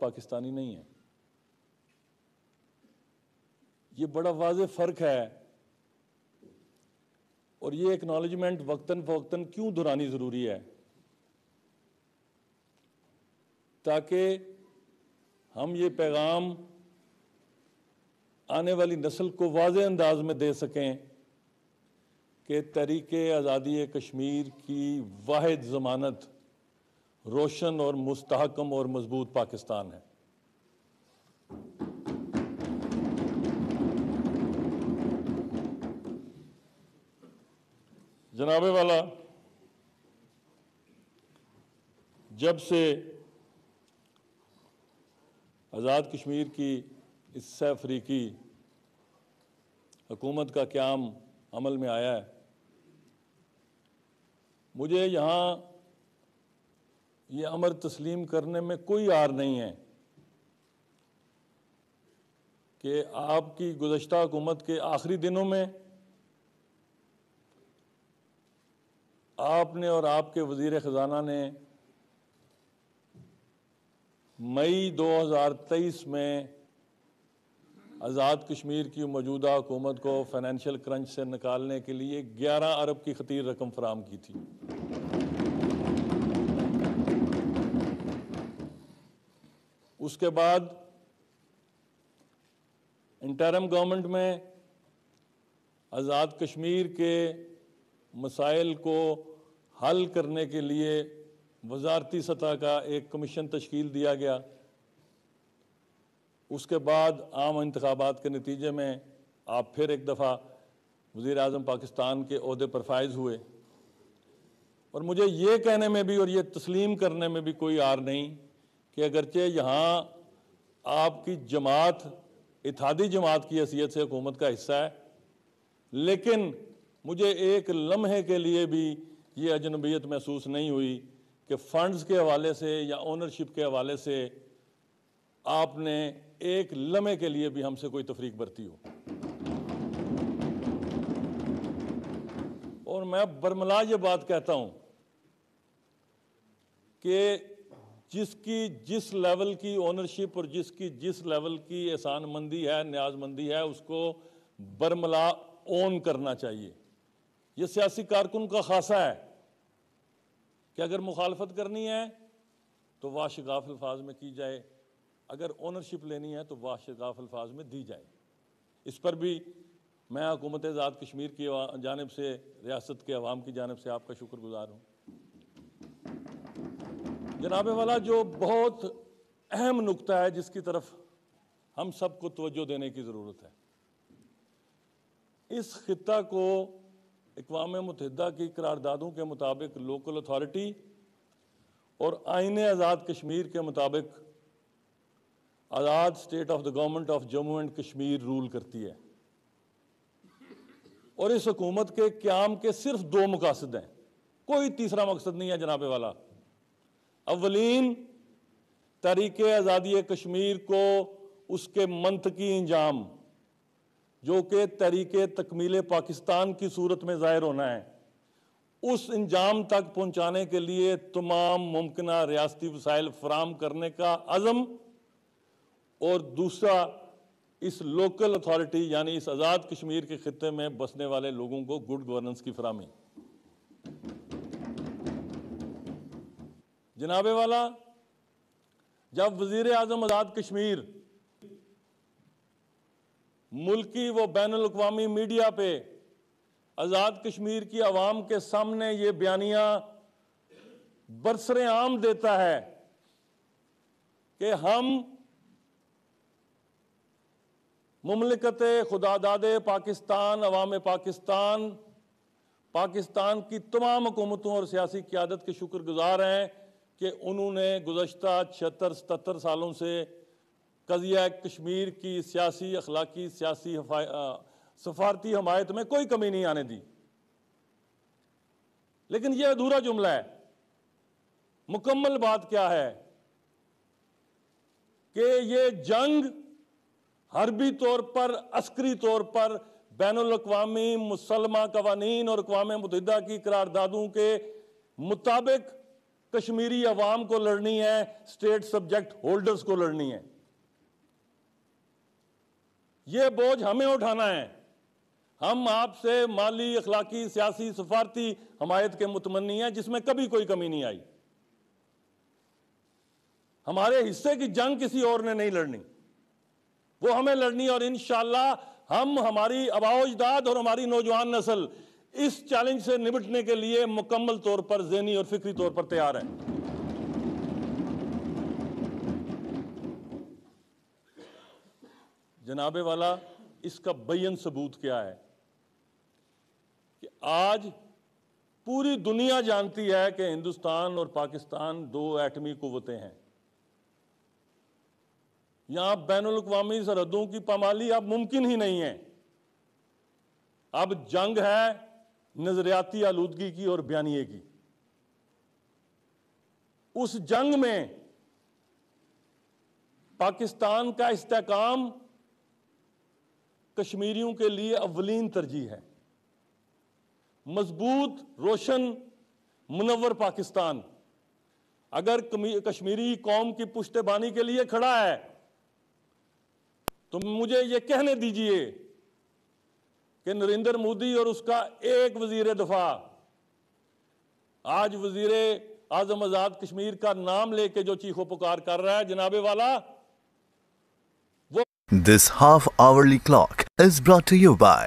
پاکستانی نہیں ہیں۔ یہ بڑا واضح فرق ہے، اور یہ ایکنالجمنٹ وقتاً فوقتاً کیوں دہرانی ضروری ہے؟ تاکہ ہم یہ پیغام آنے والی نسل کو واضح انداز میں دے سکیں کہ تحریک آزادی کشمیر کی واحد ضمانت روشن اور مستحکم اور مضبوط پاکستان ہے۔ جناب والا، جب سے آزاد کشمیر کی اس سہ فریقی حکومت کا قیام عمل میں آیا ہے، مجھے یہاں یہ امر تسلیم کرنے میں کوئی عار نہیں ہے کہ آپ کی گزشتہ حکومت کے آخری دنوں میں آپ نے اور آپ کے وزیر خزانہ نے مئی 2023 میں آزاد کشمیر کی موجودہ حکومت کو فائنینشیل کرنچ سے نکالنے کے لیے 11 ارب کی خطیر رقم فراہم کی تھی۔ اس کے بعد انٹرم گورنمنٹ میں آزاد کشمیر کے مسائل کو حل کرنے کے لیے وزارتی سطح کا ایک کمیشن تشکیل دیا گیا۔ اس کے بعد عام انتخابات کے نتیجے میں آپ پھر ایک دفعہ وزیر اعظم پاکستان کے عہدے پر فائز ہوئے، اور مجھے یہ کہنے میں بھی اور یہ تسلیم کرنے میں بھی کوئی عار نہیں کہ اگرچہ یہاں آپ کی جماعت اتحادی جماعت کی حیثیت سے حکومت کا حصہ ہے، لیکن مجھے ایک لمحے کے لیے بھی یہ اجنبیت محسوس نہیں ہوئی کہ فنڈز کے حوالے سے یا اونرشپ کے حوالے سے آپ نے ایک لمحے کے لیے بھی ہم سے کوئی تفریق برتی ہو۔ اور میں برملا یہ بات کہتا ہوں کہ جس کی جس لیول کی اونرشپ اور جس کی جس لیول کی احسان مندی ہے، نیاز مندی ہے، اس کو برملا اون کرنا چاہیے۔ یہ سیاسی کارکن کا خاصہ ہے کہ اگر مخالفت کرنی ہے تو واشگاف الفاظ میں کی جائے، اگر اونرشپ لینی ہے تو واشگاف الفاظ میں دی جائے۔ اس پر بھی میں حکومت آزاد کشمیر کی جانب سے، ریاست کے عوام کی جانب سے آپ کا شکر گزار ہوں۔ جناب والا، جو بہت اہم نکتہ ہے جس کی طرف ہم سب کو توجہ دینے کی ضرورت ہے، اس خطہ کو اقوام متحدہ کی قراردادوں کے مطابق لوکل اتھارٹی اور آئین آزاد کشمیر کے مطابق Azad state of the government of Jammu and Kashmir rule کرتی ہے، اور اس حکومت کے قیام کے صرف 2 مقاصد ہیں، کوئی تیسرا مقصد نہیں ہے جناب والا۔ اولین، تحریک آزادی کشمیر کو اس کے منطقی انجام جو کہ تحریک تکمیل پاکستان کی صورت میں ظاہر ہونا ہے، اس انجام تک پہنچانے کے لیے تمام ممکنہ ریاستی وسائل فراہم کرنے کا عزم، اور دوسرا اس لوکل اتھارٹی یعنی اس آزاد کشمیر کے خطے میں بسنے والے لوگوں کو گڈ گورننس کی فراہمی۔ جناب والا، جب وزیر اعظم آزاد کشمیر ملکی و بین الاقوامی میڈیا پہ آزاد کشمیر کی عوام کے سامنے یہ بیانیہ برسر عام دیتا ہے کہ ہم مملکت خداداد پاکستان، عوام پاکستان، پاکستان کی تمام حکومتوں اور سیاسی قیادت کے شکر گزار ہیں کہ انہوں نے گزشتہ 76-77 سالوں سے قضیہ کشمیر کی سیاسی، اخلاقی، سیاسی، سفارتی حمایت میں کوئی کمی نہیں آنے دی۔ لیکن یہ ادھورا جملہ ہے۔ مکمل بات کیا ہے کہ یہ جنگ حربی طور پر، عسکری طور پر بین الاقوامی مسلمہ قوانین اور اقوام متحدہ کی قراردادوں کے مطابق کشمیری عوام کو لڑنی ہے، اسٹیٹ سبجیکٹ ہولڈرز کو لڑنی ہے۔ یہ بوجھ ہمیں اٹھانا ہے۔ ہم آپ سے مالی، اخلاقی، سیاسی، سفارتی حمایت کے متمنی ہیں، جس میں کبھی کوئی کمی نہیں آئی۔ ہمارے حصے کی جنگ کسی اور نے نہیں لڑنی، وہ ہمیں لڑنی، اور انشاءاللہ ہم، ہماری آباء و اجداد اور ہماری نوجوان نسل اس چیلنج سے نمٹنے کے لیے مکمل طور پر ذہنی اور فکری طور پر تیار ہے۔ جناب والا، اس کا بین ثبوت کیا ہے کہ آج پوری دنیا جانتی ہے کہ ہندوستان اور پاکستان دو ایٹمی قوتیں ہیں۔ یہاں بین الاقوامی سرحدوں کی پامالی اب ممکن ہی نہیں ہے۔ اب جنگ ہے نظریاتی آلودگی کی اور بیانیے کی۔ اس جنگ میں پاکستان کا استحکام کشمیریوں کے لیے اولین ترجیح ہے۔ مضبوط، روشن، منور پاکستان اگر کشمیری قوم کی پشت بانی کے لیے کھڑا ہے تو مجھے یہ کہنے دیجئے کہ نریندر مودی اور اس کا ایک وزیر دفاع آج وزیر اعظم آزاد کشمیر کا نام لے کے جو چیخ و پکار کر رہا ہے، جناب والا، وہ This half-hourly clock is brought to you by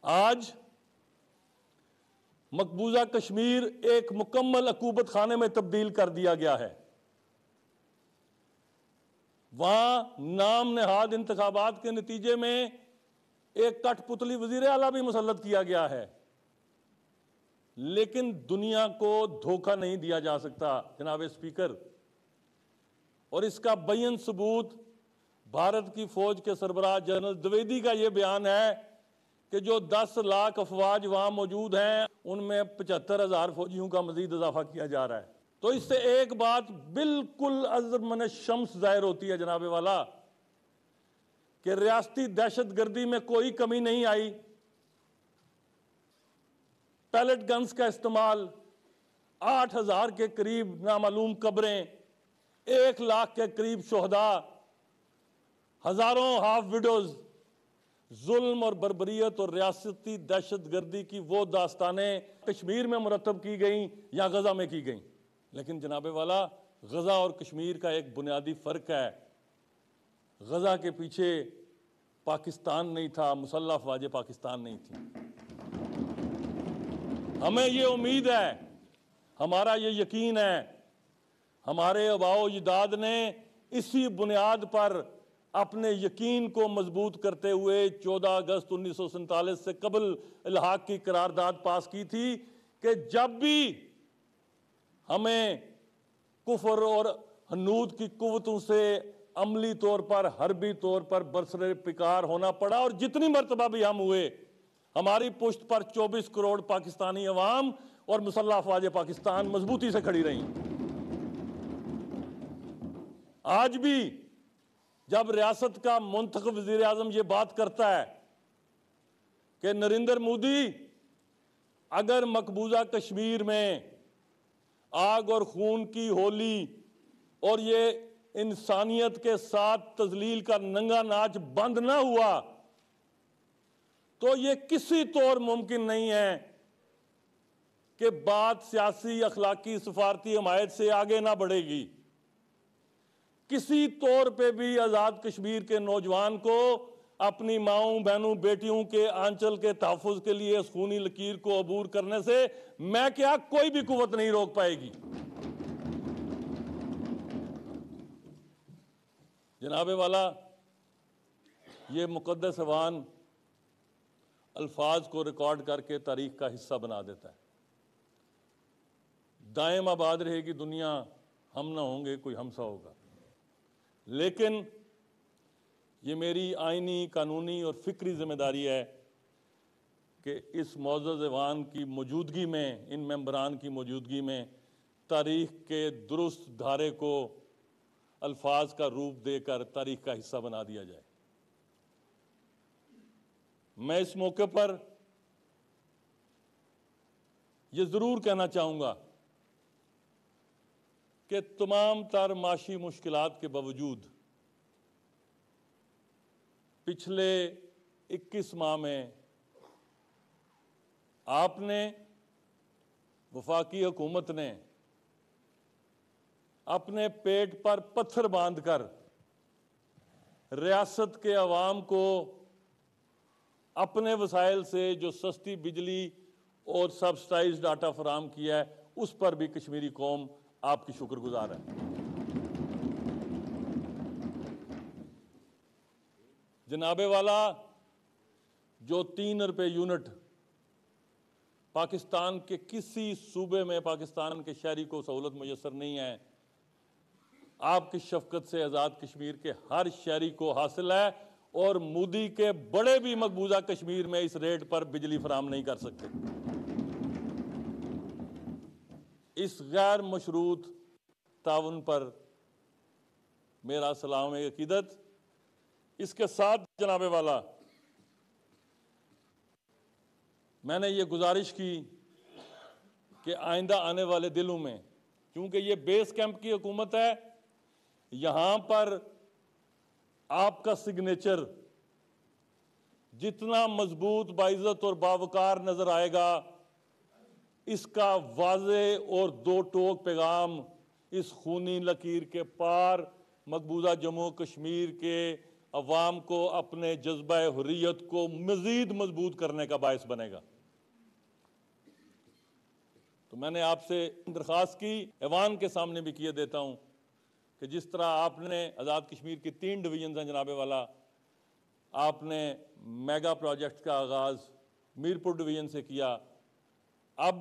آج مقبوضہ کشمیر ایک مکمل عقوبت خانے میں تبدیل کر دیا گیا ہے۔ وہاں نام نہاد انتخابات کے نتیجے میں ایک کٹ پتلی وزیر اعلیٰ بھی مسلط کیا گیا ہے، لیکن دنیا کو دھوکہ نہیں دیا جا سکتا جناب اسپیکر، اور اس کا بین ثبوت بھارت کی فوج کے سربراہ جنرل دویدی کا یہ بیان ہے کہ جو 10 لاکھ افواج وہاں موجود ہیں ان میں 75,000 فوجیوں کا مزید اضافہ کیا جا رہا ہے۔ تو اس سے ایک بات بالکل ازر من الشمس ظاہر ہوتی ہے جناب والا کہ ریاستی دہشت گردی میں کوئی کمی نہیں آئی۔ پیلٹ گنز کا استعمال، 8,000 کے قریب نامعلوم قبریں، 1 لاکھ کے قریب شہداء، ہزاروں ہاف ویڈوز، ظلم اور بربریت اور ریاستی دہشت گردی کی وہ داستانیں کشمیر میں مرتب کی گئیں یا غزہ میں کی گئیں۔ لیکن جناب والا، غزہ اور کشمیر کا ایک بنیادی فرق ہے۔ غزہ کے پیچھے پاکستان نہیں تھا، مسلح افواج پاکستان نہیں تھی۔ ہمیں یہ امید ہے، ہمارا یہ یقین ہے، ہمارے آباء و اجداد نے اسی بنیاد پر اپنے یقین کو مضبوط کرتے ہوئے 14 اگست 1947 سے قبل الحاق کی قرارداد پاس کی تھی کہ جب بھی ہمیں کفر اور ہنود کی قوتوں سے عملی طور پر، حربی طور پر برسر پیکار ہونا پڑا، اور جتنی مرتبہ بھی ہم ہوئے، ہماری پشت پر 24 کروڑ پاکستانی عوام اور مسلح افواج پاکستان مضبوطی سے کھڑی رہیں۔ آج بھی جب ریاست کا منتخب وزیر اعظم یہ بات کرتا ہے کہ نریندر مودی اگر مقبوضہ کشمیر میں آگ اور خون کی ہولی اور یہ انسانیت کے ساتھ تذلیل کا ننگا ناچ بند نہ ہوا تو یہ کسی طور ممکن نہیں ہے کہ بات سیاسی، اخلاقی، سفارتی حمایت سے آگے نہ بڑھے گی۔ کسی طور پہ بھی آزاد کشمیر کے نوجوان کو اپنی ماؤں، بہنوں، بیٹیوں کے آنچل کے تحفظ کے لیے اس خونی لکیر کو عبور کرنے سے میں کیا کوئی بھی قوت نہیں روک پائے گی۔ جناب والا، یہ مقدس ایوان الفاظ کو ریکارڈ کر کے تاریخ کا حصہ بنا دیتا ہے۔ دائم آباد رہے گی دنیا، ہم نہ ہوں گے کوئی ہم سا ہوگا، لیکن یہ میری آئینی، قانونی اور فکری ذمہ داری ہے کہ اس معزز ایوان کی موجودگی میں، ان ممبران کی موجودگی میں تاریخ کے درست دھارے کو الفاظ کا روپ دے کر تاریخ کا حصہ بنا دیا جائے۔ میں اس موقع پر یہ ضرور کہنا چاہوں گا کہ تمام تر معاشی مشکلات کے باوجود پچھلے 21 ماہ میں آپ نے، وفاقی حکومت نے اپنے پیٹ پر پتھر باندھ کر ریاست کے عوام کو اپنے وسائل سے جو سستی بجلی اور سبسڈائز ڈاٹا فراہم کیا ہے، اس پر بھی کشمیری قوم آپ کی شکر گزار ہے۔ جناب والا، جو 3 روپے یونٹ پاکستان کے کسی صوبے میں پاکستان کے شہری کو سہولت میسر نہیں ہے، آپ کی شفقت سے آزاد کشمیر کے ہر شہری کو حاصل ہے، اور مودی کے بڑے بھی مقبوضہ کشمیر میں اس ریٹ پر بجلی فراہم نہیں کر سکتے۔ اس غیر مشروط تعاون پر میرا سلام عقیدت۔ اس کے ساتھ جناب والا، میں نے یہ گزارش کی کہ آئندہ آنے والے دنوں میں، کیونکہ یہ بیس کیمپ کی حکومت ہے، یہاں پر آپ کا سگنیچر جتنا مضبوط، باعزت اور باوقار نظر آئے گا، اس کا واضح اور دو ٹوک پیغام اس خونی لکیر کے پار مقبوضہ جموں کشمیر کے عوام کو اپنے جذبہ حریت کو مزید مضبوط کرنے کا باعث بنے گا۔ تو میں نے آپ سے درخواست کی، ایوان کے سامنے بھی کیے دیتا ہوں، کہ جس طرح آپ نے آزاد کشمیر کی 3 ڈویژنز ہیں جناب والا، آپ نے میگا پروجیکٹ کا آغاز میرپور ڈویژن سے کیا، اب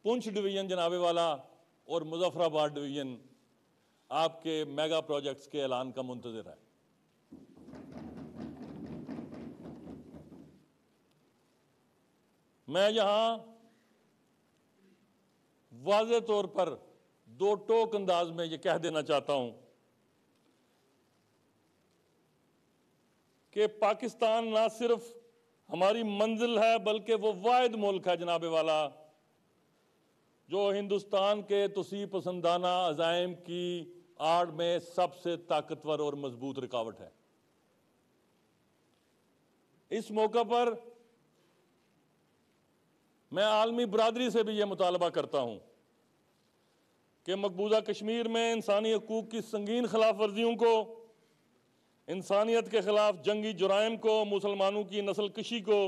پونچھ ڈویژن جناب والا اور مظفر آباد ڈویژن آپ کے میگا پروجیکٹس کے اعلان کا منتظر ہے۔ میں یہاں واضح طور پر دو ٹوک انداز میں یہ کہہ دینا چاہتا ہوں کہ پاکستان نہ صرف ہماری منزل ہے، بلکہ وہ واحد ملک ہے جناب والا جو ہندوستان کے توسیع پسندانہ عزائم کی آڑ میں سب سے طاقتور اور مضبوط رکاوٹ ہے۔ اس موقع پر میں عالمی برادری سے بھی یہ مطالبہ کرتا ہوں کہ مقبوضہ کشمیر میں انسانی حقوق کی سنگین خلاف ورزیوں کو، انسانیت کے خلاف جنگی جرائم کو، مسلمانوں کی نسل کشی کو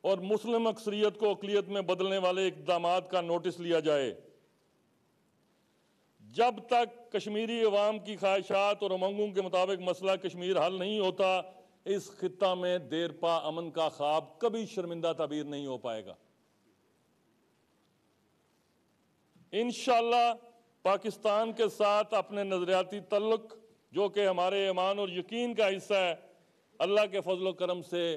اور مسلم اکثریت کو اقلیت میں بدلنے والے اقدامات کا نوٹس لیا جائے۔ جب تک کشمیری عوام کی خواہشات اور امنگوں کے مطابق مسئلہ کشمیر حل نہیں ہوتا، اس خطہ میں دیر پا امن کا خواب کبھی شرمندہ تعبیر نہیں ہو پائے گا۔ انشاءاللہ پاکستان کے ساتھ اپنے نظریاتی تعلق، جو کہ ہمارے ایمان اور یقین کا حصہ ہے، اللہ کے فضل و کرم سے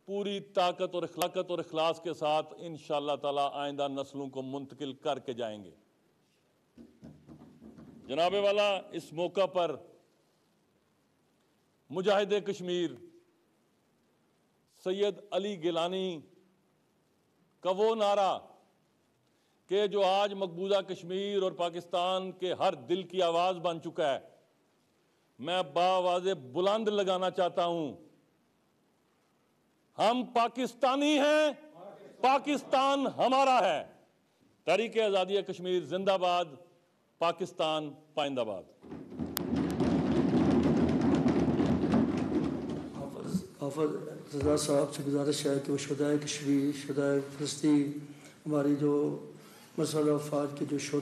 پوری طاقت اور اخلاص کے ساتھ انشاءاللہ تعالی آئندہ نسلوں کو منتقل کر کے جائیں گے۔ جناب والا، اس موقع پر مجاہد کشمیر سید علی گیلانی کا وہ نعرہ کہ جو آج مقبوضہ کشمیر اور پاکستان کے ہر دل کی آواز بن چکا ہے، میں باواضح بلند لگانا چاہتا ہوں، ہم پاکستانی ہیں، پاکستان ہمارا ہے۔ تحریک آزادی کشمیر زندہ باد، پاکستان پائندہ باد۔ حافظ رضا صاحب سے گزارش ہے کہ وہ شہدائے کشمیر، شہدائے فلسطین، ہماری جو مسلح افراد کے جو شہداء